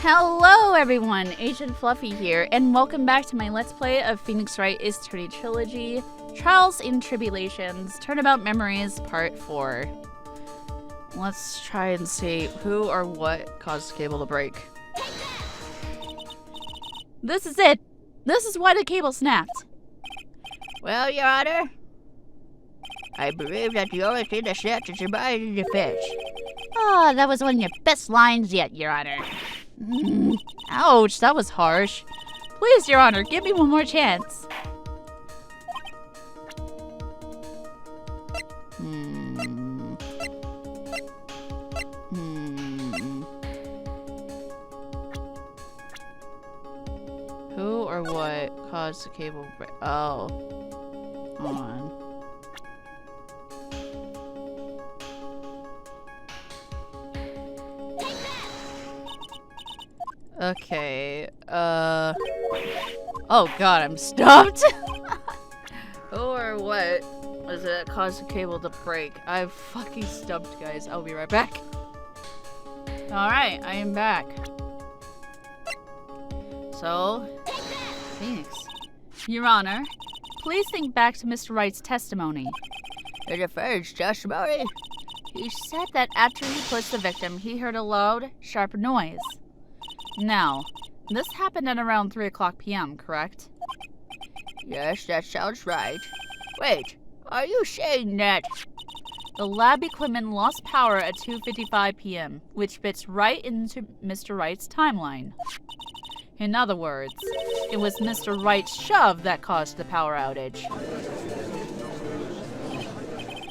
Hello everyone, Agent Fluffy here, and welcome back to my Let's Play of Phoenix Wright is Eternity Trilogy, Trials and Tribulations, Turnabout Memories, Part 4. Let's try and see who or what caused the cable to break. This is it! This is why the cable snapped. Well, Your Honor, I believe that the only thing that snapped is your mind and your fish. Ah, that was one of your best lines yet, Your Honor. Ouch, that was harsh. Please, Your Honor, give me one more chance. Who or what caused the cable break? Oh. Hold on. Okay, oh god, I'm stumped! Who or what was it that caused the cable to break? I'm fucking stumped, guys. I'll be right back. Alright, I am back. So, Phoenix. Your Honor, please think back to Mr. Wright's testimony. The defense testimony? He said that after he pushed the victim, he heard a loud, sharp noise. Now, this happened at around 3:00 p.m., correct? Yes, that sounds right. Wait, are you saying that the lab equipment lost power at 2:55 p.m., which fits right into Mr. Wright's timeline? In other words, it was Mr. Wright's shove that caused the power outage.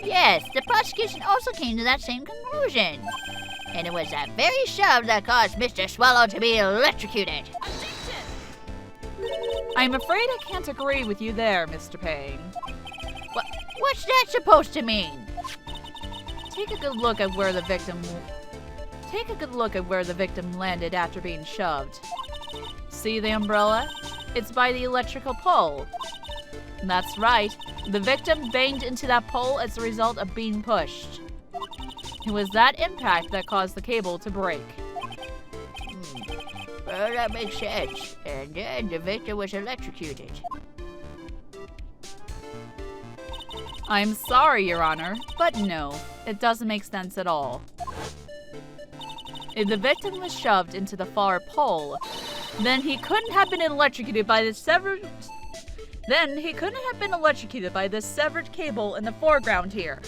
Yes, the prosecution also came to that same conclusion. And it was that very shove that caused Mr. Swallow to be electrocuted. I'm afraid I can't agree with you there, Mr. Payne. What's that supposed to mean? Take a good look at where the victim landed after being shoved. See the umbrella? It's by the electrical pole. That's right. The victim banged into that pole as a result of being pushed. It was that impact that caused the cable to break. Well, that makes sense. And then the victim was electrocuted. I'm sorry, Your Honor, but no, it doesn't make sense at all. If the victim was shoved into the far pole, then he couldn't have been electrocuted by the severed cable in the foreground here.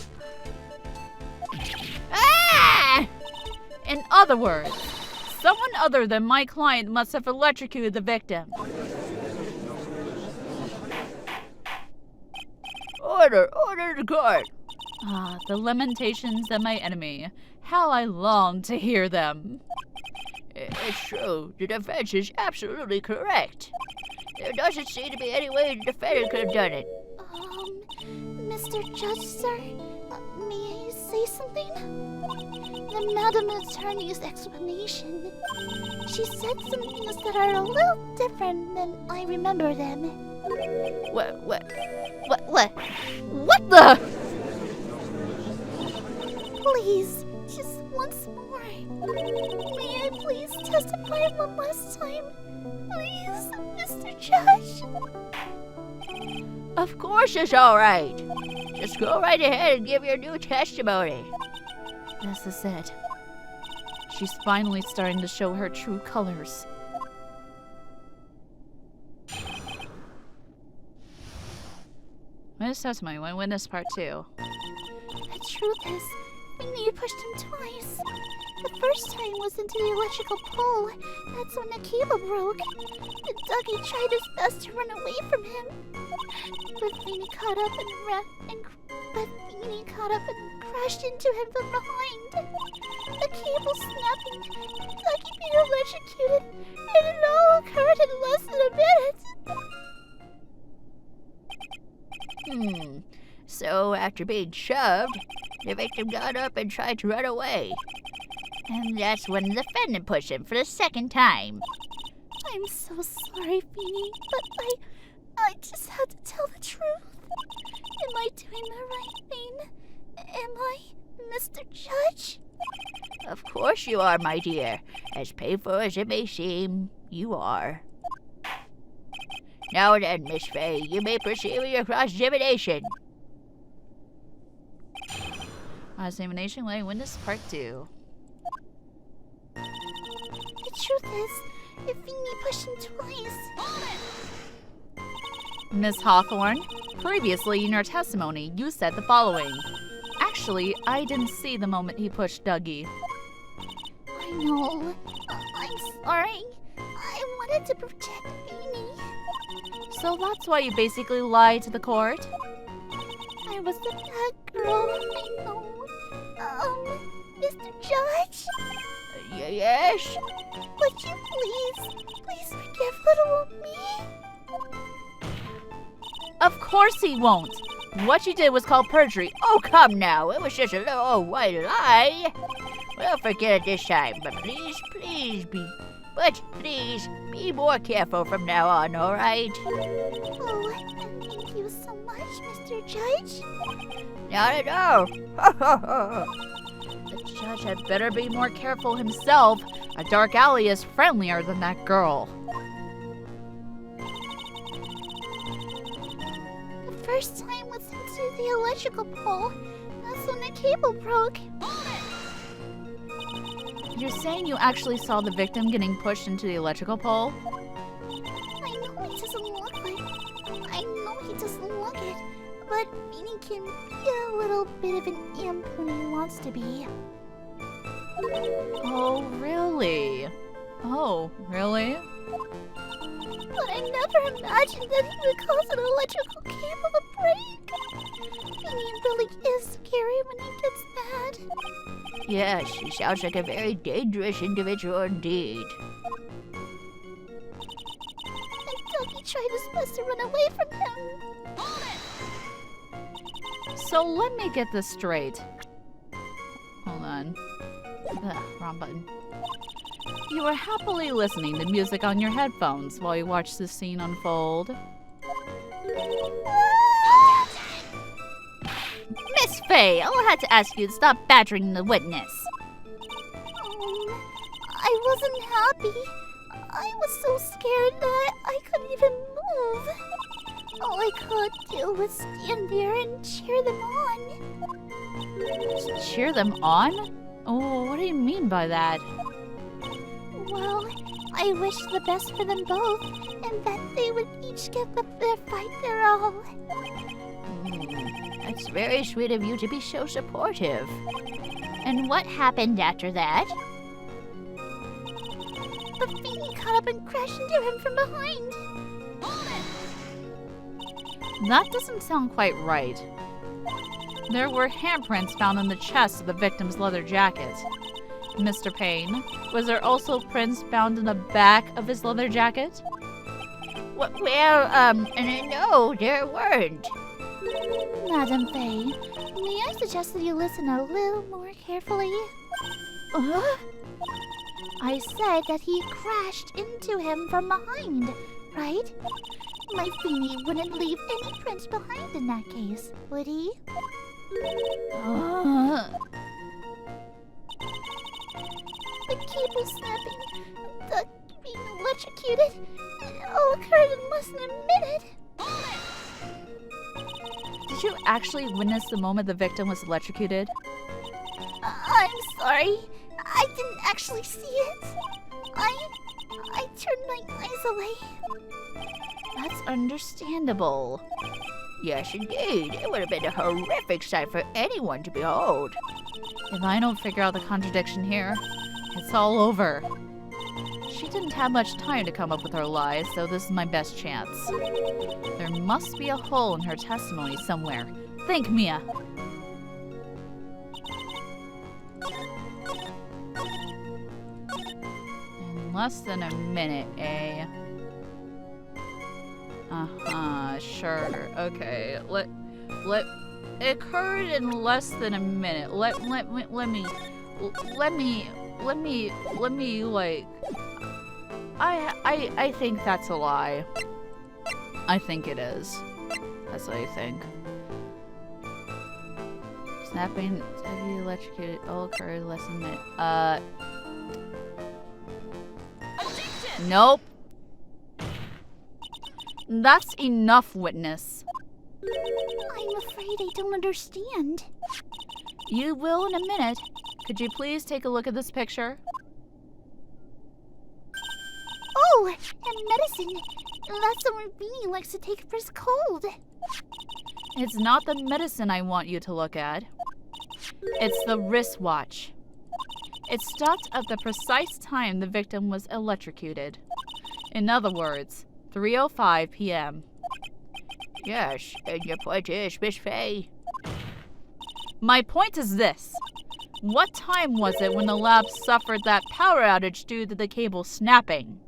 Ah! In other words, someone other than my client must have electrocuted the victim. Order the court. Ah, the lamentations of my enemy. How I long to hear them. It's true. The defense is absolutely correct. There doesn't seem to be any way the defendant could have done it. Mr. Judge, sir, may I say something? The Madam Attorney's explanation. She said some things that are a little different than I remember them. What the? Please, just once more. May I please testify one last time? Please, Mr. Judge. Of course it's all right. Just go right ahead and give your new testimony. This is it. She's finally starting to show her true colors. Witness testimony, when witness part 2. The truth is, Finley pushed him twice. The first time was into the electrical pole. That's when the cable broke. The doggy tried his best to run away from him. But Finley caught up and crashed into him from behind. The cable snapping, doggy being electrocuted, and it all occurred in less than a minute. So after being shoved, the victim got up and tried to run away. And that's when the defendant pushed him for the second time. I'm so sorry, Beanie, but I just had to tell the truth. Am I doing the right thing? Am I, Mr. Judge? Of course you are, my dear. As painful as it may seem, you are. Now then, Miss Fay, you may proceed with your cross-examination. Examination Way, Witness Part 2. The truth is, if Feeny pushed him twice. Miss Hawthorne, previously in your testimony, you said the following. Actually, I didn't see the moment he pushed Dougie. I know. I'm sorry. I wanted to protect Feeny. So that's why you basically lied to the court? I was the bad girl. I know. Mr. Judge? Yes? Would you please forgive little me? Of course he won't! What you did was called perjury. Oh, come now. It was just a little old white lie. We'll forget it this time, but please be more careful from now on, all right? Oh, thank you so much, Mr. Judge. Not at all. The judge had better be more careful himself. A dark alley is friendlier than that girl. The first time was into the electrical pole. That's when the cable broke. You're saying you actually saw the victim getting pushed into the electrical pole? I know he doesn't look it, but Feeny can be a little bit of an imp when he wants to be. Oh, really? But I never imagined that he would cause an electrical cable to break. Feeny really is scary when he gets mad. Yes, he sounds like a very dangerous individual indeed. And Dougie tried his best to run away from him. So let me get this straight. Hold on. Ugh, wrong button. You were happily listening to music on your headphones while you watched this scene unfold. Miss Fay, I'll have to ask you to stop badgering the witness. I wasn't happy. I was so scared that I couldn't even move. All I could do was stand there and cheer them on. Cheer them on? Oh, what do you mean by that? Well, I wished the best for them both, and that they would each get their fight their all. That's very sweet of you to be so supportive. And what happened after that? But Feeny caught up and crashed into him from behind. That doesn't sound quite right. There were handprints found in the chest of the victim's leather jacket. Mr. Payne, was there also prints found in the back of his leather jacket? Well, no, there weren't. Madam Fay, may I suggest that you listen a little more carefully? I said that he crashed into him from behind, right? My Feeny wouldn't leave any prints behind in that case, would he? The cable snapping, Duck being electrocuted, it all occurred in less than a minute. Did you actually witness the moment the victim was electrocuted? I'm sorry. I didn't actually see it. I turned my eyes away. That's understandable. Yes, indeed. It would have been a horrific sight for anyone to behold. If I don't figure out the contradiction here, it's all over. She didn't have much time to come up with her lies, so this is my best chance. There must be a hole in her testimony somewhere. Think, Mia. In less than a minute, eh? Sure. Okay. It occurred in less than a minute. Let me like I think that's a lie. I think it is. That's what I think. Snapping heavy electrocuted all occurred less than a minute. Nope. That's enough, witness. I'm afraid I don't understand. You will in a minute. Could you please take a look at this picture? Oh, and medicine. That's the one Beanie likes to take for his cold. It's not the medicine I want you to look at. It's the wristwatch. It stopped at the precise time the victim was electrocuted. In other words, 3:05 p.m. Yes, and your point is, Miss Faye? My point is this. What time was it when the lab suffered that power outage due to the cable snapping?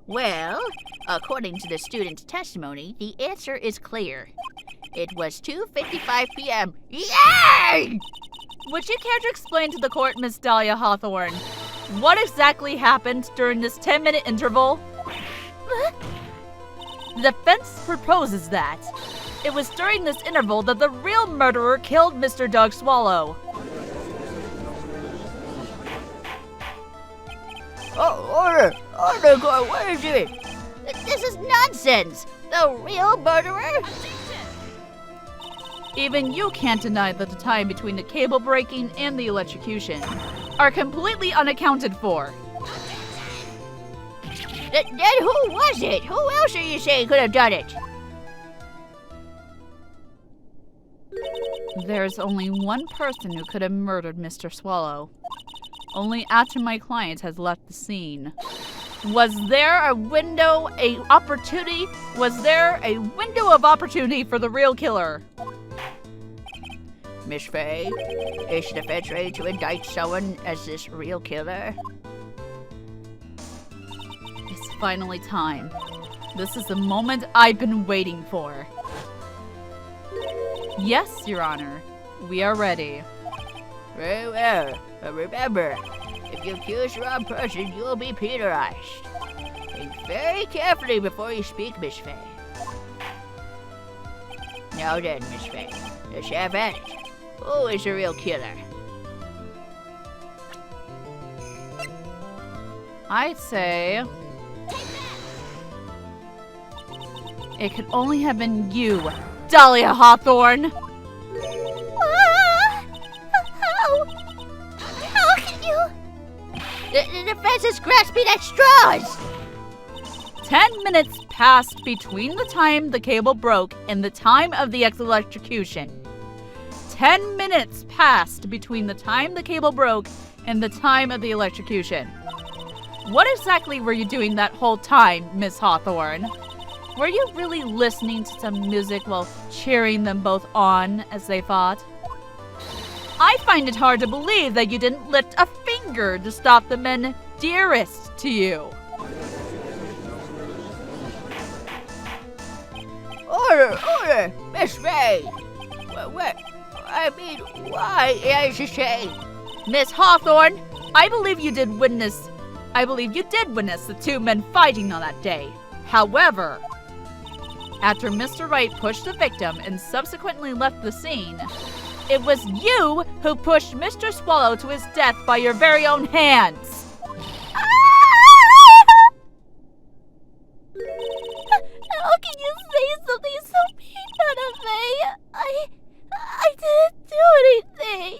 Well, according to the student's testimony, the answer is clear. It was 2:55 p.m. Yay! Would you care to explain to the court, Miss Dahlia Hawthorne, what exactly happened during this 10-minute interval? The defense proposes that it was during this interval that the real murderer killed Mr. Doug Swallow. Order! Order, court, what is it? This is nonsense! The real murderer? Even you can't deny that the time between the cable breaking and the electrocution are completely unaccounted for. Then who was it? Who else are you saying could have done it? There's only one person who could have murdered Mr. Swallow. Only after my client has left the scene. Was there a window of opportunity for the real killer? Miss Faye, is the defense ready to indict someone as this real killer? It's finally time. This is the moment I've been waiting for. Yes, Your Honor. We are ready. Very well. But remember, if you accuse the wrong person, you will be penalized. Think very carefully before you speak, Miss Faye. Now then, Miss Faye, let's have at it. Who is the real killer? I'd say it could only have been you, Dahlia Hawthorne. How can you? The defense is grasping at straws! 10 minutes passed between the time the cable broke and the time of the electrocution. 10 minutes passed between the time the cable broke and the time of the electrocution. What exactly were you doing that whole time, Miss Hawthorne? Were you really listening to some music while cheering them both on as they fought? I find it hard to believe that you didn't lift a finger to stop the men dearest to you. Order! Miss Faye! What? I mean, why, as you say? Miss Hawthorne, I believe you did witness the two men fighting on that day. However, after Mr. Wright pushed the victim and subsequently left the scene, it was you who pushed Mr. Swallow to his death by your very own hands. How can you say something so mean out of me? I didn't do anything.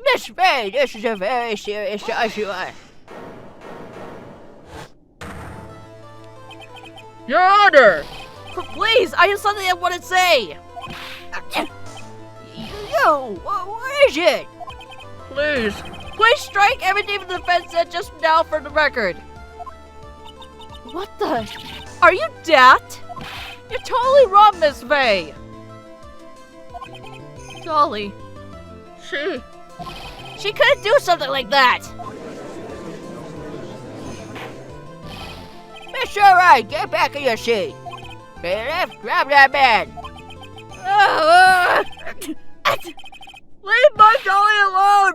Miss Faye, this is a very serious issue. Your Honor! Please, I have something I want to say! You! What is it? Please strike everything the defense said just now for the record. What the? Are you daft? You're totally wrong, Miss Faye. Dolly, she couldn't do something like that. Mr. Wright, get back in your seat. Hey, left, grab that man. Leave my Dolly alone.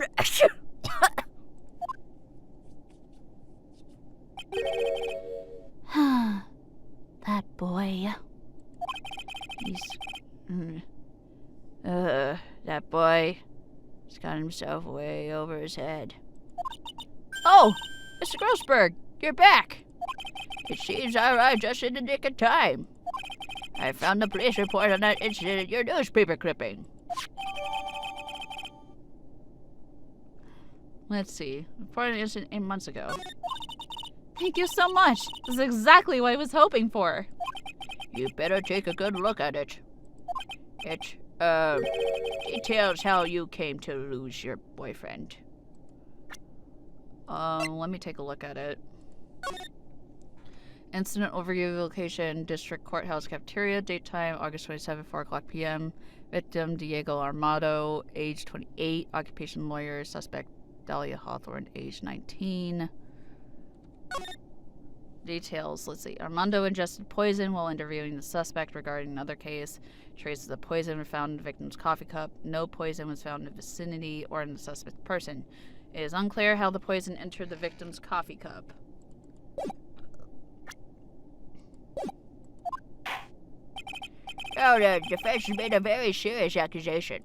That boy. That boy has got himself way over his head. Oh, Mr. Grossberg, you're back. It seems I arrived just in the nick of time. I found the police report on that incident in your newspaper clipping. Let's see. Reported an incident 8 months ago. Thank you so much. This is exactly what I was hoping for. You better take a good look at it. It, details how you came to lose your boyfriend. Let me take a look at it. Incident overview, location, district courthouse cafeteria, date time, August 27, 4 o'clock p.m. Victim, Diego Armado, age 28, occupation lawyer, suspect, Dahlia Hawthorne, age 19. Details, let's see. Armando ingested poison while interviewing the suspect regarding another case. Traces of poison were found in the victim's coffee cup. No poison was found in the vicinity or in the suspect's person. It is unclear how the poison entered the victim's coffee cup. Oh, the defense has made a very serious accusation.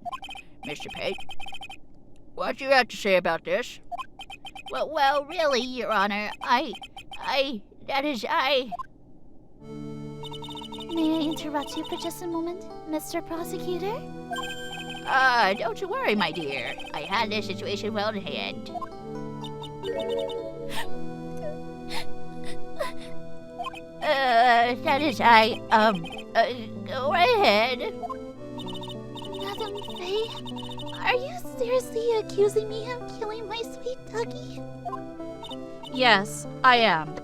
Mr. Pate, what do you have to say about this? Well, really, Your Honor, that is I. May I interrupt you for just a moment, Mr. Prosecutor? Don't you worry, my dear. I had this situation well in hand. That is I, go right ahead. Madam Faye, are you seriously accusing me of killing my sweet Dougie? Yes, I am.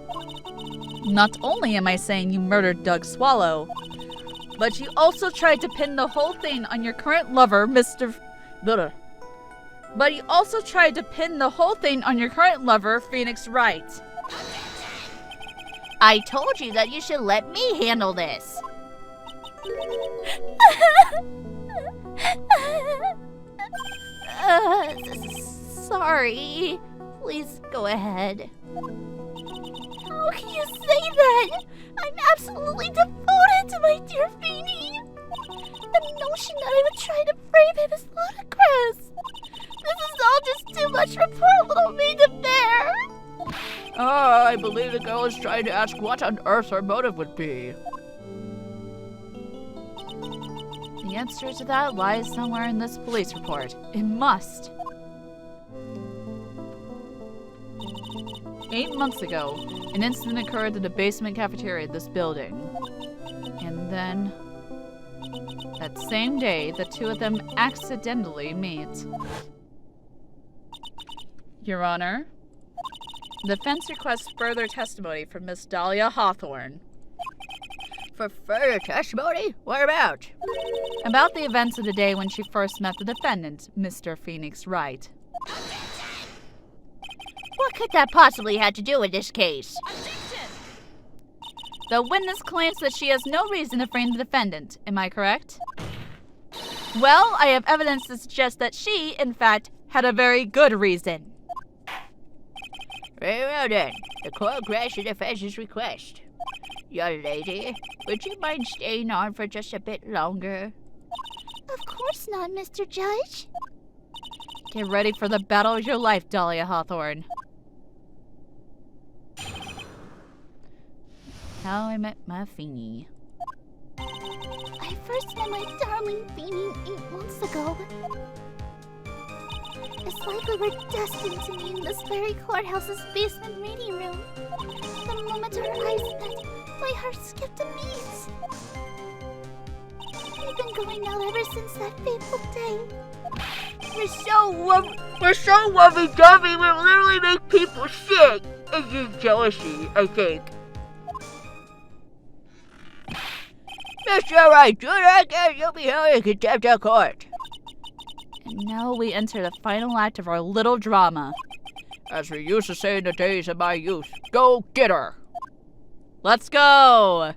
Not only am I saying you murdered Doug Swallow, but you also tried to pin the whole thing on your current lover, Phoenix Wright. I told you that you should let me handle this. Sorry. Please go ahead. How can you say that? I'm absolutely devoted to my dear Feeny. The notion that I would try to frame him is ludicrous. This is all just too much for poor little me to bear. I believe the girl is trying to ask what on earth her motive would be. The answer to that lies somewhere in this police report. It must. 8 months ago, an incident occurred in the basement cafeteria of this building. And then, that same day, the two of them accidentally meet. Your Honor, the defense requests further testimony from Miss Dahlia Hawthorne. For further testimony? What about? About the events of the day when she first met the defendant, Mr. Phoenix Wright. What could that possibly have to do with this case? The witness claims that she has no reason to frame the defendant. Am I correct? Well, I have evidence to suggest that she, in fact, had a very good reason. Very well then. The court grants the defense's request. Young lady, would you mind staying on for just a bit longer? Of course not, Mr. Judge. Get ready for the battle of your life, Dahlia Hawthorne. How I Met My Feeny. I first met my darling Feeny 8 months ago. It's like we were destined to meet in this very courthouse's basement reading room. The moment our eyes met, my heart skipped a beat. We've been going out ever since that fateful day. We're so lovey-dovey, we literally make people sick. It's just jealousy, I think. Mr. Wright, do that again, you'll be held in contempt of court. And now we enter the final act of our little drama. As we used to say in the days of my youth, go get her. Let's go!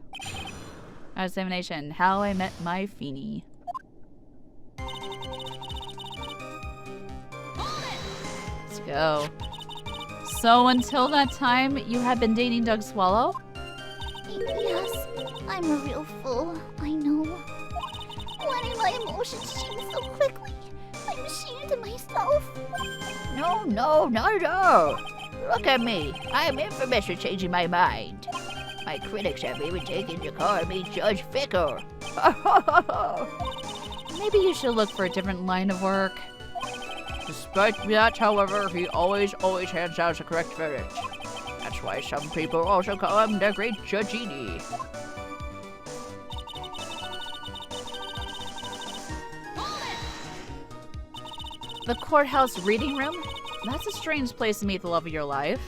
Our examination, How I Met My Feeny. Let's go. So until that time, you have been dating Doug Swallow? Yes, I'm a real fool, I know. Letting my emotions change so quickly. I'm ashamed of myself. No, not at all. Look at me. I am infamous for changing my mind. My critics have even taken to call me Judge Fickle. Maybe you should look for a different line of work. Despite that, however, he always hands out the correct verdict. That's why some people also call him the Great Judgini. The courthouse reading room? That's a strange place to meet the love of your life.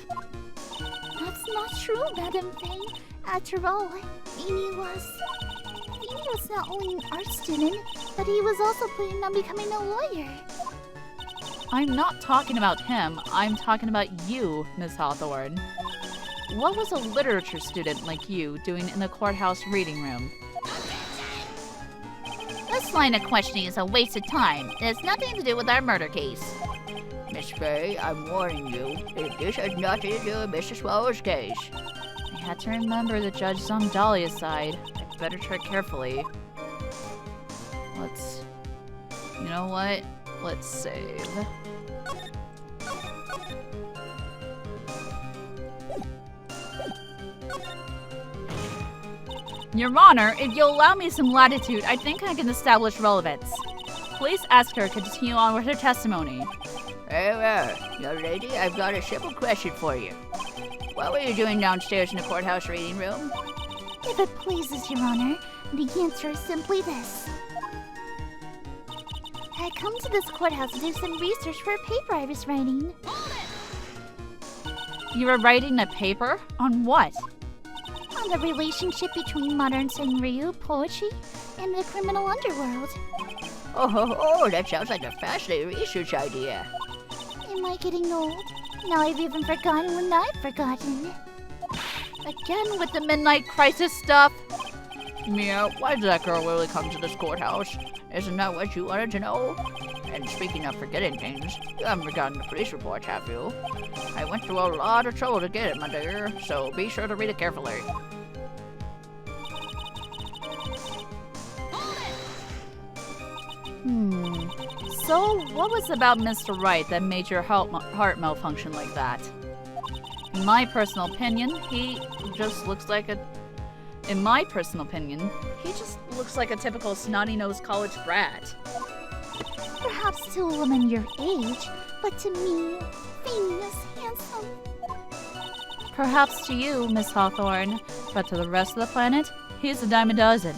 That's not true, Madam Faye. After all, Beanie was not only an art student, but he was also planning on becoming a lawyer. I'm not talking about him. I'm talking about you, Miss Hawthorne. What was a literature student like you doing in the courthouse reading room? This line of questioning is a waste of time. It has nothing to do with our murder case. Miss Faye, I'm warning you, this has nothing to do with Mr. Swallow's case. I had to remember the judge is on Dahlia's side. I'd better tread carefully. You know what? Let's save. Your Honor, if you'll allow me some latitude, I think I can establish relevance. Please ask her to continue on with her testimony. Very well. Young lady, I've got a simple question for you. What were you doing downstairs in the courthouse reading room? If it pleases Your Honor, the answer is simply this. I had come to this courthouse to do some research for a paper I was writing. You were writing a paper? On what? On the relationship between modern Senryu poetry and the criminal underworld. Oh, that sounds like a fascinating research idea. Am I getting old? Now I've even forgotten what I've forgotten. Again with the midnight crisis stuff? Mia, why did that girl really come to this courthouse? Isn't that what you wanted to know? And speaking of forgetting things, you haven't forgotten the police report, have you? I went through a lot of trouble to get it, my dear, so be sure to read it carefully. So what was about Mr. Wright that made your heart malfunction like that? In my personal opinion, he just looks like a typical snotty-nosed college brat. Perhaps to a woman your age, but to me, Beanie is handsome. Perhaps to you, Miss Hawthorne, but to the rest of the planet, he's a dime a dozen.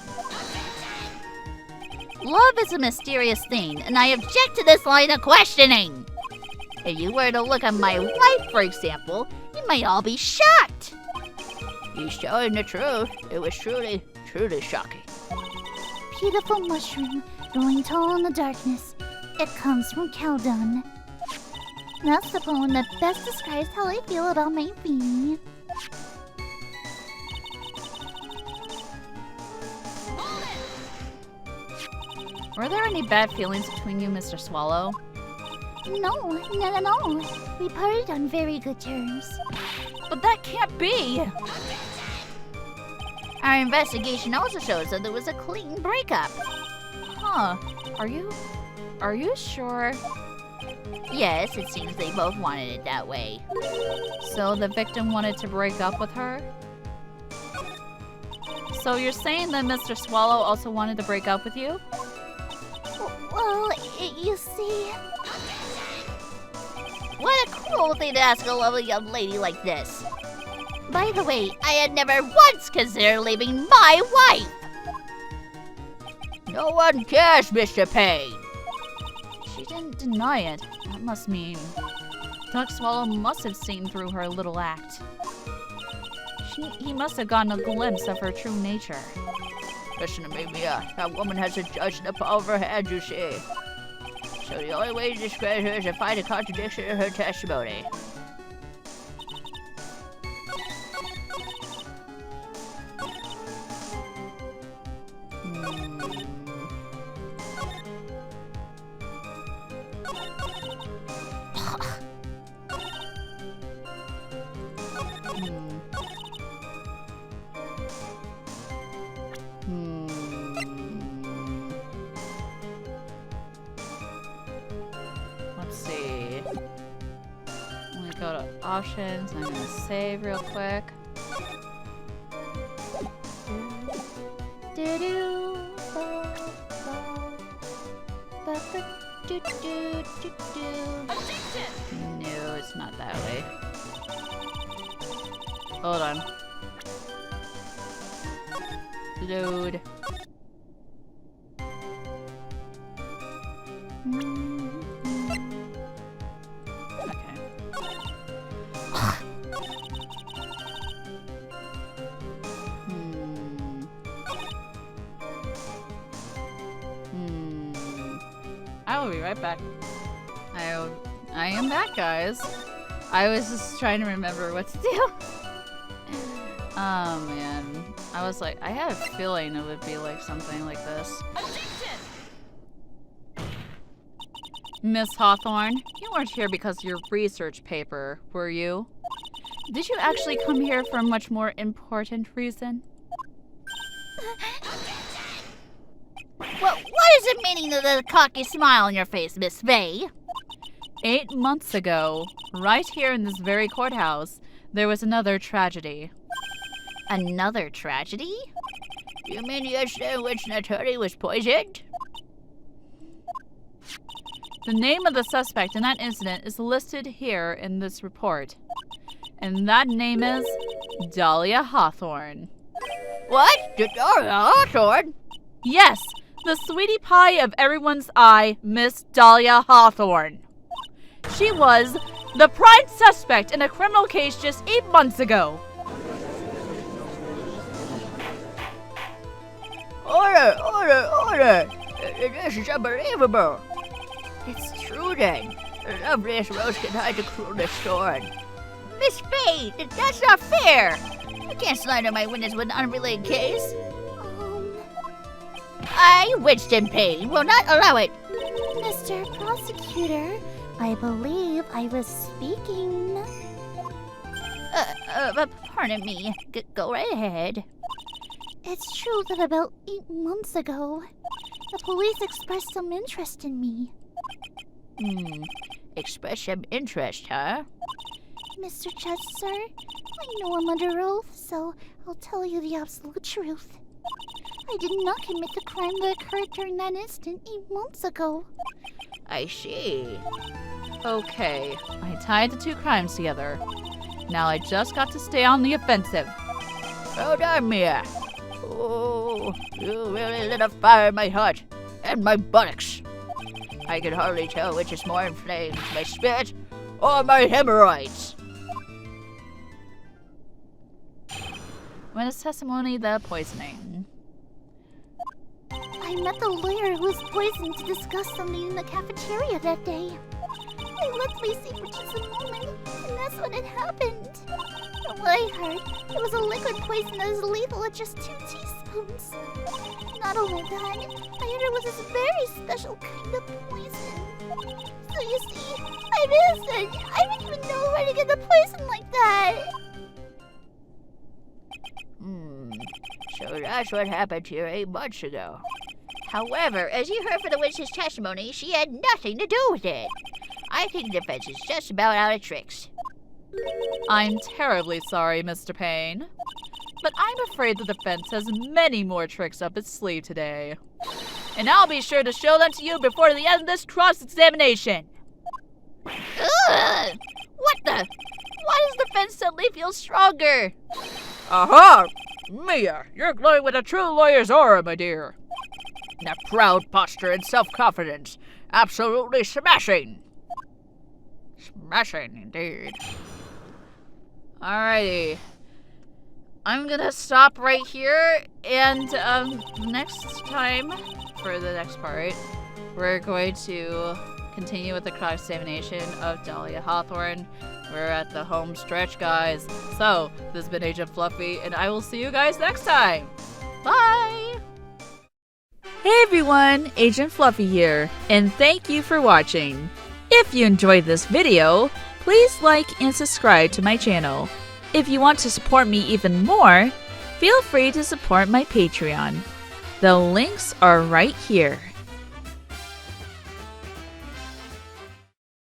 Love is a mysterious thing, and I object to this line of questioning. If you were to look at my wife, for example, you might all be shocked. He's telling the truth. It was truly shocking. Beautiful mushroom, growing tall in the darkness. It comes from cow dung. That's the poem that best describes how I feel about my Beanie. Were there any bad feelings between you, Mr. Swallow? No, none at all. We parted on very good terms. But that can't be! Our investigation also shows that there was a clean breakup. Huh. Are you sure? Yes, it seems they both wanted it that way. So the victim wanted to break up with her? So you're saying that Mr. Swallow also wanted to break up with you? Well, you see... What a cruel thing to ask a lovely young lady like this. By the way, I had never once considered leaving my wife. No one cares, Mr. Payne. She didn't deny it. That must mean... Doc Swallow must have seen through her little act. He must have gotten a glimpse of her true nature. Listen to me, Mia. That woman has a judge in the palm of her hand, you see. So the only way to discredit her is to find a contradiction in her testimony. go to options. I'm gonna save real quick. No, it's not that way. Hold on. Load. Okay. I will be right back. I am back, guys. I was just trying to remember what to do. Oh man. I was like, I had a feeling it would be like something like this. Miss Hawthorne, you weren't here because of your research paper, were you? Did you actually come here for a much more important reason? What is the meaning of the cocky smile on your face, Miss Faye? 8 months ago, right here in this very courthouse, there was another tragedy. Another tragedy? You mean the incident in which an attorney was poisoned? The name of the suspect in that incident is listed here in this report. And that name is Dahlia Hawthorne. What? Dahlia Hawthorne? Yes, the sweetie pie of everyone's eye, Miss Dahlia Hawthorne. She was the prime suspect in a criminal case just 8 months ago. Order! This is unbelievable. It's true then. The loveliest rose can hide the cruelest thorn. Miss Faye, that's not fair. You can't slander my witness with an unrelated case. I, Winston Payne, will not allow it. Mr. Prosecutor, I believe I was speaking. Pardon me. Go right ahead. It's true that about 8 months ago, the police expressed some interest in me. Express some interest, huh? Mr. Judge, sir, I know I'm under oath, so I'll tell you the absolute truth. I did not commit the crime that occurred during that incident 8 months ago. I see. Okay, I tied the two crimes together. Now I just got to stay on the offensive. Well done, Mia. Oh, you really lit a fire in my heart and my buttocks. I can hardly tell which is more inflamed, my spirit or my hemorrhoids. When is testimony the poisoning? I met the lawyer who was poisoned to discuss something in the cafeteria that day. I left my seat for just a moment, and that's when it happened. From what I heard, it was a liquid poison that is lethal at just 2 teaspoons. Not only that, I heard it was this very special kind of poison. So you see, I'm innocent. I didn't even know where to get the poison like that. So that's what happened here 8 months ago. However, as you heard from the witness's testimony, she had nothing to do with it. I think the defense is just about out of tricks. I'm terribly sorry, Mr. Payne. But I'm afraid the defense has many more tricks up its sleeve today. And I'll be sure to show them to you before the end of this cross-examination. Ugh! What the? Why does the defense suddenly feel stronger? Aha! Mia, you're glowing with a true lawyer's aura, my dear. That proud posture and self-confidence. Absolutely smashing. Smashing, indeed. Alrighty. I'm gonna stop right here, and next time, for the next part, we're going to continue with the cross-examination of Dahlia Hawthorne. We're at the home stretch, guys. So, this has been Agent Fluffy, and I will see you guys next time. Bye! Hey everyone, Agent Fluffy here, and thank you for watching. If you enjoyed this video, please like and subscribe to my channel. If you want to support me even more, feel free to support my Patreon. The links are right here.